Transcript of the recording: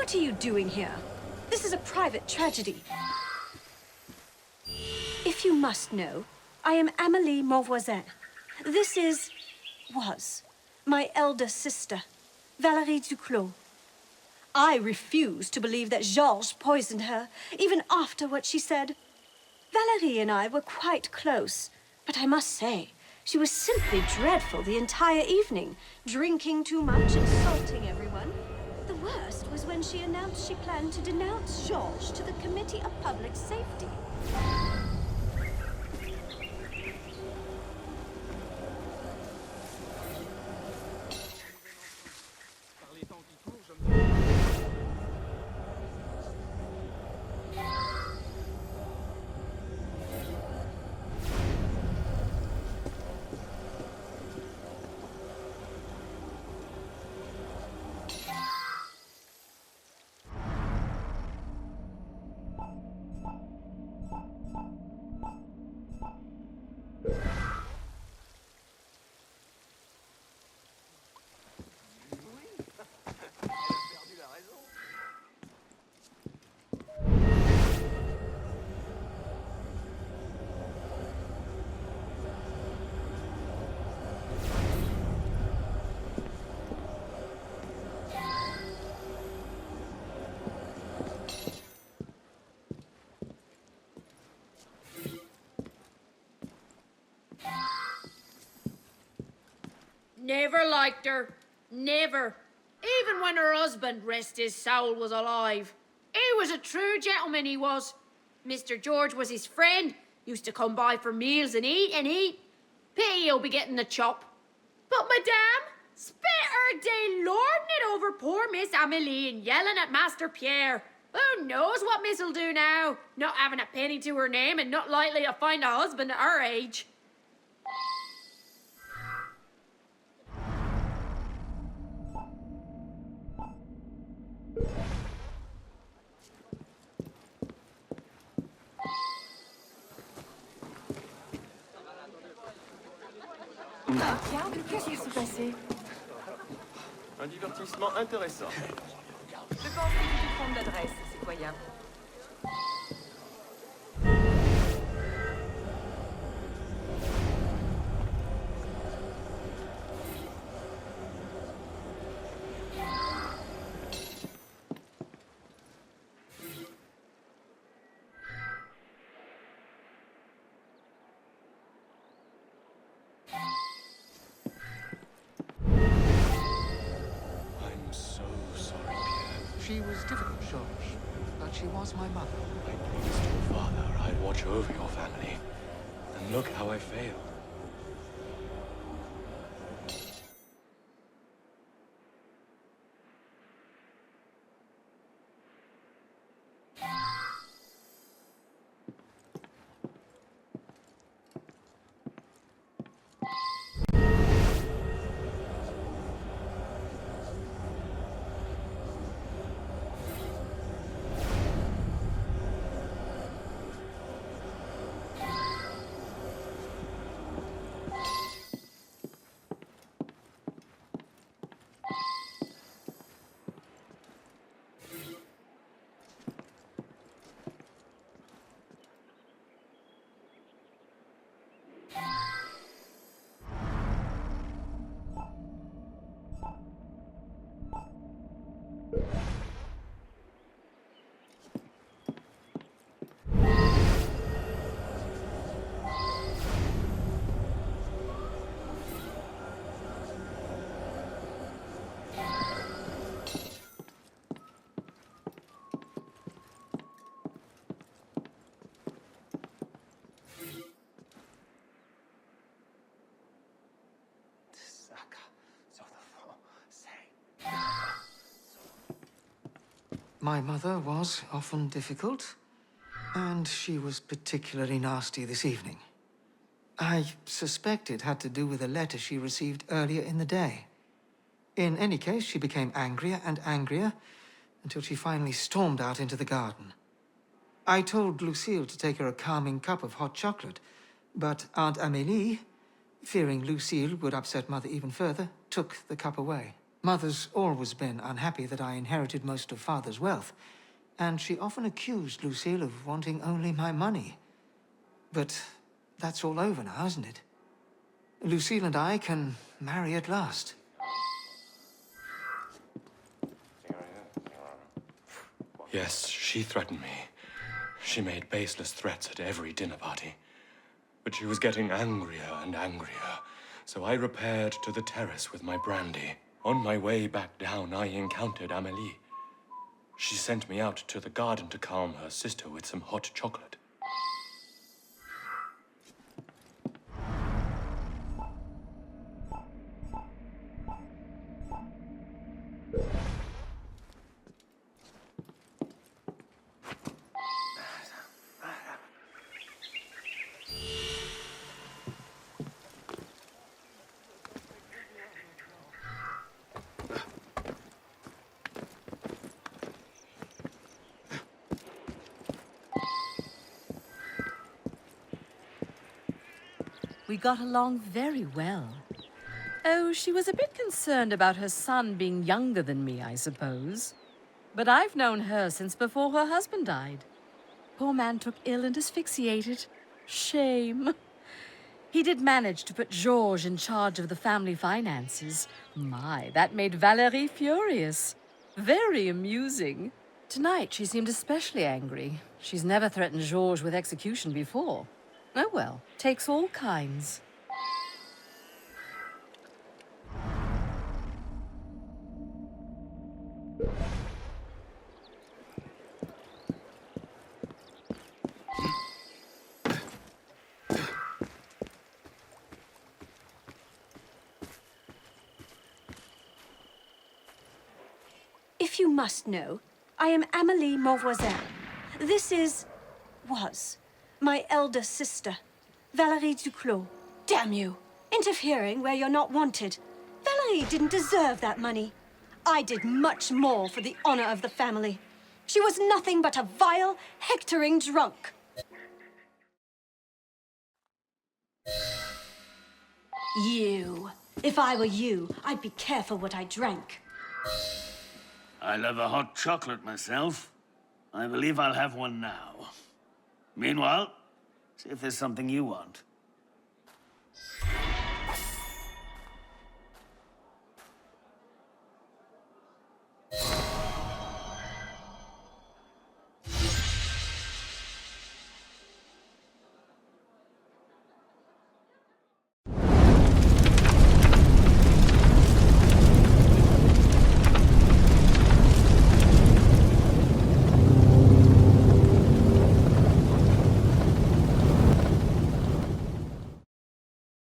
What are you doing here? This is a private tragedy. If you must know, I am Amélie Monvoisin. This was my elder sister, Valérie Duclos. I refuse to believe that Georges poisoned her, even after what she said. Valérie and I were quite close, but I must say, she was simply dreadful the entire evening, drinking too much, insulting everyone. The worst was when she announced she planned to denounce Georges to the Committee of Public Safety. Never liked her. Never. Even when her husband, rest his soul, was alive. He was a true gentleman, he was. Mr. George was his friend. Used to come by for meals and eat and eat. Pity he'll be getting the chop. But Madame spent her day lording it over poor Miss Amélie and yelling at Master Pierre. Who knows what Miss'll do now? Not having a penny to her name and not likely to find a husband at her age. Tiens, qu'est-ce qui s'est passé? Un divertissement intéressant. Je pense que tu te trompes d'adresse, citoyen. She was difficult, Georges, but she was my mother. I promised your father I'd watch over your family. And look how I failed. My mother was often difficult, and she was particularly nasty this evening. I suspect it had to do with a letter she received earlier in the day. In any case, she became angrier and angrier until she finally stormed out into the garden. I told Lucille to take her a calming cup of hot chocolate, but Aunt Amélie, fearing Lucille would upset Mother even further, took the cup away. Mother's always been unhappy that I inherited most of Father's wealth, and she often accused Lucille of wanting only my money. But that's all over now, isn't it? Lucille and I can marry at last. Yes, she threatened me. She made baseless threats at every dinner party. But she was getting angrier and angrier, so I repaired to the terrace with my brandy. On my way back down, I encountered Amélie. She sent me out to the garden to calm her sister with some hot chocolate. We got along very well. Oh, she was a bit concerned about her son being younger than me, I suppose. But I've known her since before her husband died. Poor man took ill and asphyxiated. Shame. He did manage to put Georges in charge of the family finances. My, that made Valérie furious. Very amusing. Tonight she seemed especially angry. She's never threatened Georges with execution before. Oh well, takes all kinds. If you must know, I am Amélie Mauvoisin. This was my elder sister, Valérie Duclos. Damn you! Interfering where you're not wanted. Valérie didn't deserve that money. I did much more for the honor of the family. She was nothing but a vile, hectoring drunk. You. If I were you, I'd be careful what I drank. I love a hot chocolate myself. I believe I'll have one now. Meanwhile, see if there's something you want.